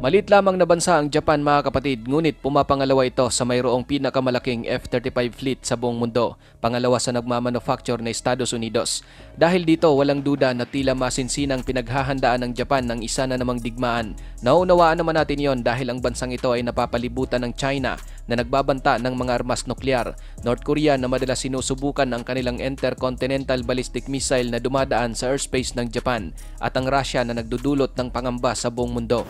Maliit lamang na bansa ang Japan mga kapatid, ngunit pumapangalawa ito sa mayroong pinakamalaking F-35 fleet sa buong mundo, pangalawa sa nagmamanufacture na Estados Unidos. Dahil dito walang duda na tila masinsinang pinaghahandaan ng Japan ng isa na namang digmaan. Nauunawaan naman natin yon dahil ang bansang ito ay napapalibutan ng China na nagbabanta ng mga armas nuklear, North Korea na madalas sinusubukan ang kanilang intercontinental ballistic missile na dumadaan sa airspace ng Japan, at ang Russia na nagdudulot ng pangamba sa buong mundo.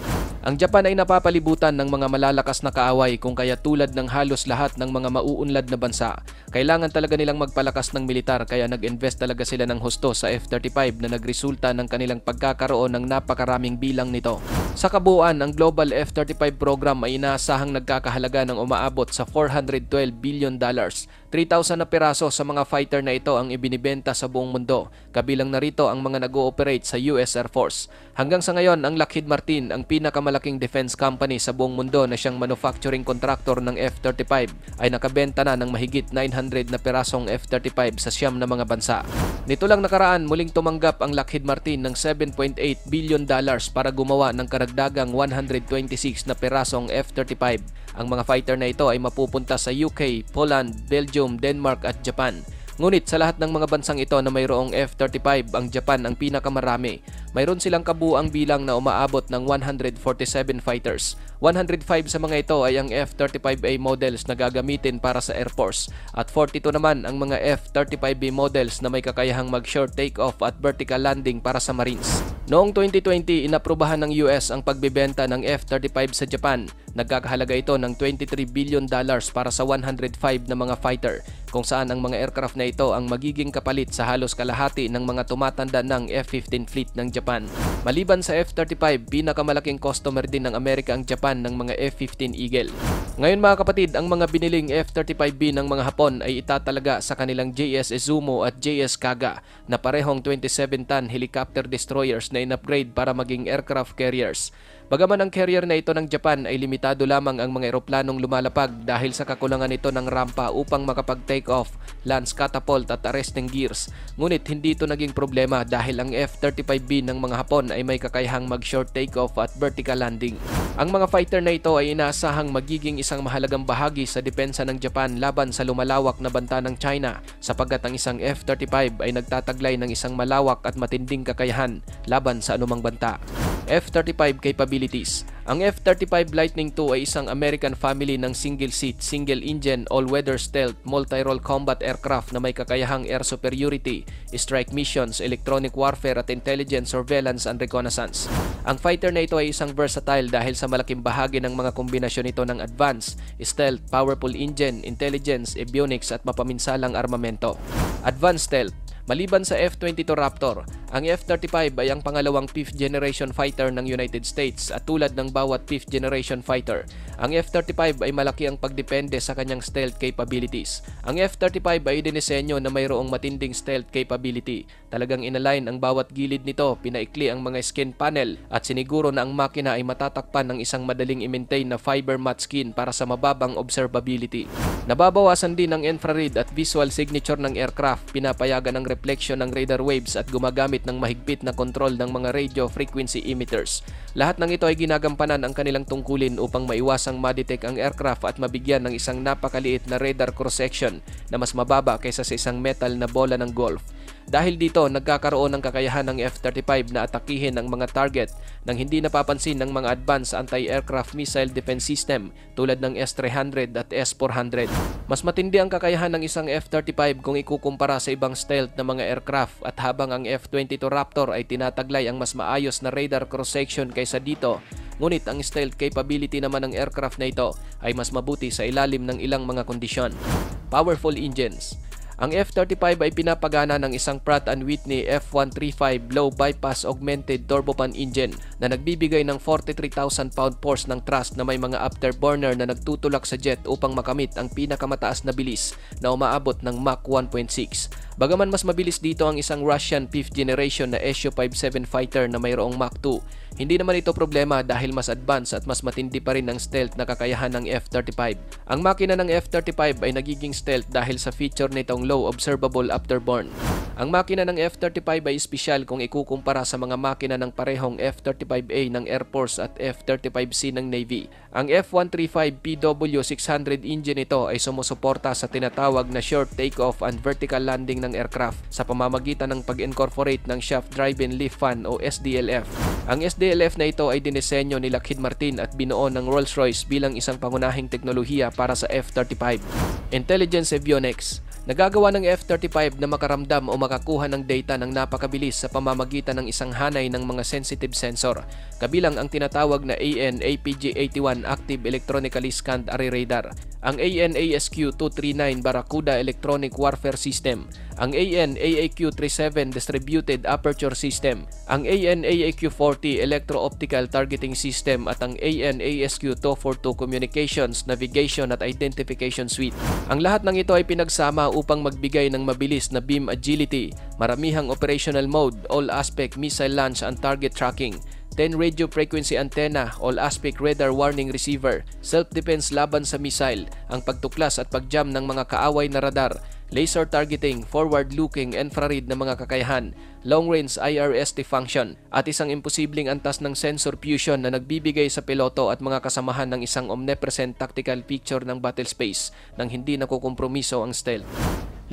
Ang Japan ay napapalibutan ng mga malalakas na kaaway, kung kaya tulad ng halos lahat ng mga mauunlad na bansa, kailangan talaga nilang magpalakas ng militar, kaya nag-invest talaga sila ng husto sa F-35 na nagresulta ng kanilang pagkakaroon ng napakaraming bilang nito. Sa kabuuan, ang global F-35 program ay inaasahang nagkakahalaga ng umaabot sa $412 billion. 3,000 na piraso sa mga fighter na ito ang ibinibenta sa buong mundo, kabilang na rito ang mga nag-ooperate sa US Air Force. Hanggang sa ngayon, ang Lockheed Martin, ang pinakamalaking defense company sa buong mundo na siyang manufacturing contractor ng F-35, ay nakabenta na ng mahigit 900 na pirasong F-35 sa siyam na mga bansa. Nito lang nakaraan, muling tumanggap ang Lockheed Martin ng $7.8 billion para gumawa ng karagdagang 126 na pirasong F-35. Ang mga fighter na ito ay mapupunta sa UK, Poland, Belgium, Denmark at Japan. Ngunit sa lahat ng mga bansang ito na mayroong F-35, ang Japan ang pinakamarami. Mayroon silang kabuuang bilang na umaabot ng 147 fighters. 105 sa mga ito ay ang F-35A models na gagamitin para sa Air Force, at 42 naman ang mga F-35B models na may kakayahang mag-short takeoff at vertical landing para sa Marines. Noong 2020, inaprubahan ng US ang pagbebenta ng F-35 sa Japan. Nagkakahalaga ito ng $23 billion para sa 105 na mga fighter, kung saan ang mga aircraft na ito ang magiging kapalit sa halos kalahati ng mga tumatanda ng F-15 fleet ng Japan. Maliban sa F-35, pinakamalaking customer din ng Amerika ang Japan ng mga F-15 Eagle. Ngayon mga kapatid, ang mga biniling F-35B ng mga Hapon ay itatalaga sa kanilang JS Izumo at JS Kaga na parehong 27-ton helicopter destroyers na in-upgrade para maging aircraft carriers. Bagaman ang carrier na ito ng Japan ay limitado lamang ang mga eroplanong lumalapag dahil sa kakulangan nito ng rampa upang makapag-take off, launch catapult at arresting gears. Ngunit hindi ito naging problema dahil ang F-35B ng mga Hapon ay may kakayahang mag-short takeoff at vertical landing. Ang mga fighter na ito ay inaasahang magiging isang mahalagang bahagi sa depensa ng Japan laban sa lumalawak na banta ng China, sapagkat ang isang F-35 ay nagtataglay ng isang malawak at matinding kakayahan laban sa anumang banta. F-35 capabilities. Ang F-35 Lightning II ay isang American family ng single-seat, single-engine, all-weather stealth, multi-role combat aircraft na may kakayahang air superiority, strike missions, electronic warfare at intelligence, surveillance and reconnaissance. Ang fighter na ito ay isang versatile dahil sa malaking bahagi ng mga kombinasyon nito ng advanced, stealth, powerful engine, intelligence, avionics at mapaminsalang armamento. Advanced stealth. Maliban sa F-22 Raptor, ang F-35 ay ang pangalawang 5th generation fighter ng United States, at tulad ng bawat 5th generation fighter, ang F-35 ay malaki ang pagdepende sa kanyang stealth capabilities. Ang F-35 ay dinisenyo na mayroong matinding stealth capability. Talagang inalign ang bawat gilid nito, pinaikli ang mga skin panel, at siniguro na ang makina ay matatakpan ng isang madaling i-maintain na fiber matte skin para sa mababang observability. Nababawasan din ang infrared at visual signature ng aircraft, pinapayagan ang reflection ng radar waves at gumagamit ng mahigpit na kontrol ng mga radio frequency emitters. Lahat ng ito ay ginagampanan ang kanilang tungkulin upang maiwasang ma-detect ang aircraft at mabigyan ng isang napakaliit na radar cross-section na mas mababa kaysa sa isang metal na bola ng golf. Dahil dito, nagkakaroon ng kakayahan ng F-35 na atakihin ang mga target nang hindi napapansin ng mga advanced anti-aircraft missile defense system tulad ng S-300 at S-400. Mas matindi ang kakayahan ng isang F-35 kung ikukumpara sa ibang stealth na mga aircraft, at habang ang F-22 Raptor ay tinataglay ang mas maayos na radar cross-section kaysa dito, ngunit ang stealth capability naman ng aircraft na ito ay mas mabuti sa ilalim ng ilang mga kondisyon. Powerful engines. Ang F-35 ay pinapagana ng isang Pratt & Whitney F135 low bypass augmented turbofan engine na nagbibigay ng 43,000 pound force ng thrust na may mga afterburner na nagtutulak sa jet upang makamit ang pinakamataas na bilis na umaabot ng Mach 1.6. Bagaman mas mabilis dito ang isang Russian 5th generation na Su-57 fighter na mayroong Mach 2, hindi naman ito problema dahil mas advanced at mas matindi pa rin ang stealth na kakayahan ng F-35. Ang makina ng F-35 ay nagiging stealth dahil sa feature nitong low observable afterburn. Ang makina ng F-35 ay espesyal kung ikukumpara sa mga makina ng parehong F-35A ng Air Force at F-35C ng Navy. Ang F-135 PW600 engine ito ay sumusuporta sa tinatawag na short takeoff and vertical landing ng aircraft sa pamamagitan ng pag-incorporate ng shaft drive-in lift fan o SDLF. Ang SDLF na ito ay dinisenyo ni Lockheed Martin at binuo ng Rolls-Royce bilang isang pangunahing teknolohiya para sa F-35. Intelligence Avionics. Nagagawa ng F-35 na makaramdam o makakuha ng data ng napakabilis sa pamamagitan ng isang hanay ng mga sensitive sensor, kabilang ang tinatawag na AN/APG-81 Active Electronically Scanned Array Radar, ang AN/ASQ-239 Barracuda Electronic Warfare System, ang AN/AAQ-37 Distributed Aperture System, ang AN/AAQ-40 Electro-Optical Targeting System at ang AN/ASQ-242 Communications, Navigation at Identification Suite. Ang lahat ng ito ay pinagsama upang magbigay ng mabilis na beam agility, maramihang operational mode, all-aspect missile launch and target tracking, 10 radio frequency antenna, all-aspect radar warning receiver, self-defense laban sa missile, ang pagtuklas at pagjam ng mga kaaway na radar, laser targeting, forward-looking infrared na mga kakayahan, long-range IRST function, at isang imposibleng antas ng sensor fusion na nagbibigay sa piloto at mga kasamahan ng isang omnipresent tactical picture ng battle space nang hindi nakukompromiso ang stealth.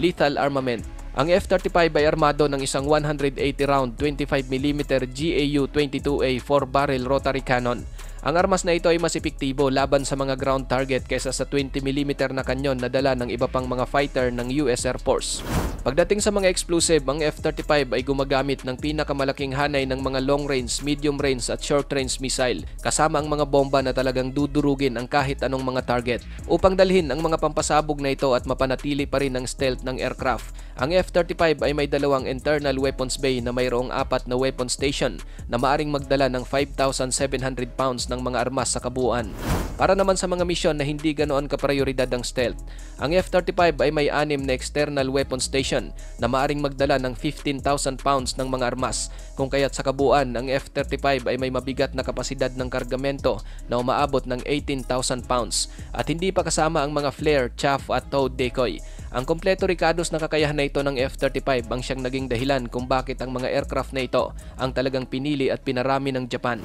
Lethal armament. Ang F-35 ay armado ng isang 180-round 25mm GAU-22A 4-barrel rotary cannon. Ang armas na ito ay mas epektibo laban sa mga ground target kaysa sa 20mm na kanyon na dala ng iba pang mga fighter ng US Air Force. Pagdating sa mga explosive, ang F-35 ay gumagamit ng pinakamalaking hanay ng mga long-range, medium-range at short-range missile kasama ang mga bomba na talagang dudurugin ang kahit anong mga target. Upang dalhin ang mga pampasabog na ito at mapanatili pa rin ang stealth ng aircraft, ang F-35 ay may dalawang internal weapons bay na mayroong 4 na weapon station na maaring magdala ng 5,700 pounds ng mga armas sa kabuuan. Para naman sa mga misyon na hindi ganoon kaprioridad ang stealth, ang F-35 ay may 6 na external weapon station na maaring magdala ng 15,000 pounds ng mga armas, kung kaya't sa kabuuan ang F-35 ay may mabigat na kapasidad ng kargamento na umaabot ng 18,000 pounds at hindi pa kasama ang mga flare, chaff at towed decoy. Ang kompleto rikados na kakayahan na ito ng F-35 ang siyang naging dahilan kung bakit ang mga aircraft na ito ang talagang pinili at pinarami ng Japan.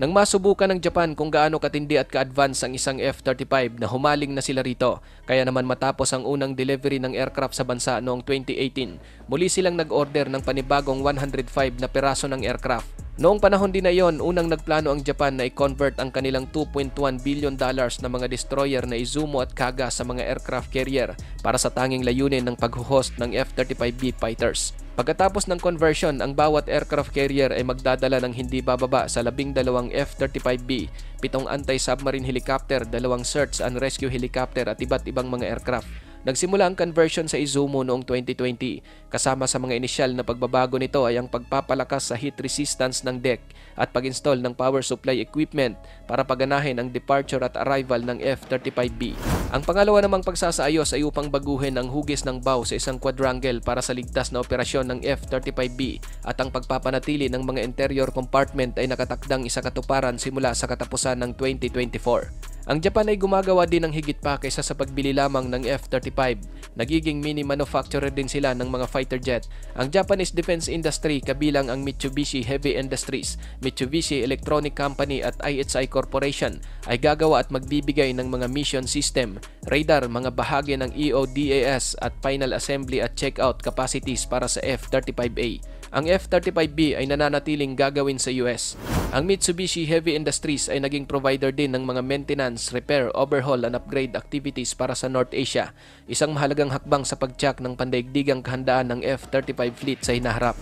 Nang masubukan ng Japan kung gaano katindi at ka-advance ang isang F-35 na humaling na sila rito, kaya naman matapos ang unang delivery ng aircraft sa bansa noong 2018, muli silang nag-order ng panibagong 105 na peraso ng aircraft. Noong panahon din na iyon, unang nagplano ang Japan na i-convert ang kanilang $2.1 billion na mga destroyer na Izumo at Kaga sa mga aircraft carrier para sa tanging layunin ng pag-host ng F-35B fighters. Pagkatapos ng conversion, ang bawat aircraft carrier ay magdadala ng hindi bababa sa 12 F-35B, 7 anti-submarine helicopter, 2 search and rescue helicopter at iba't ibang mga aircraft. Nagsimula ang conversion sa Izumo noong 2020. Kasama sa mga inisyal na pagbabago nito ay ang pagpapalakas sa heat resistance ng deck at pag-install ng power supply equipment para paganahin ang departure at arrival ng F-35B. Ang pangalawa namang pagsasaayos ay upang baguhin ang hugis ng bow sa isang quadrangle para sa ligtas na operasyon ng F-35B at ang pagpapanatili ng mga interior compartment ay nakatakdang isakatuparan simula sa katapusan ng 2024. Ang Japan ay gumagawa din ng higit pa kaysa sa pagbili lamang ng F-35. Nagiging mini manufacturer din sila ng mga fighter jet. Ang Japanese defense industry kabilang ang Mitsubishi Heavy Industries, Mitsubishi Electronic Company at IHI Corporation ay gagawa at magbibigay ng mga mission system, radar, mga bahagi ng EODAS at final assembly at checkout capacities para sa F-35A. Ang F-35B ay nananatiling gagawin sa US. Ang Mitsubishi Heavy Industries ay naging provider din ng mga maintenance, repair, overhaul and upgrade activities para sa North Asia, isang mahalagang hakbang sa pagtiyak ng pandaigdigang kahandaan ng F-35 fleet sa hinaharap.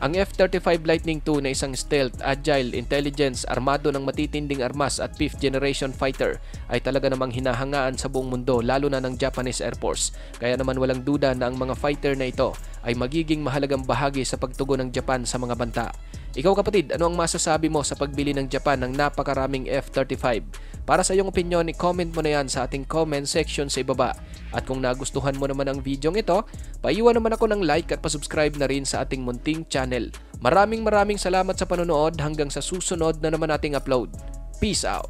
Ang F-35 Lightning II na isang stealth, agile, intelligence, armado ng matitinding armas at 5th generation fighter ay talaga namang hinahangaan sa buong mundo lalo na ng Japanese Air Force. Kaya naman walang duda na ang mga fighter na ito ay magiging mahalagang bahagi sa pagtugon ng Japan sa mga banta. Ikaw kapatid, ano ang masasabi mo sa pagbili ng Japan ng napakaraming F-35? Para sa iyong opinion, i-comment mo na yan sa ating comment section sa ibaba. At kung nagustuhan mo naman ang video ito, paiwan naman ako ng like at pasubscribe na rin sa ating munting channel. Maraming salamat sa panonood, hanggang sa susunod na naman nating upload. Peace out!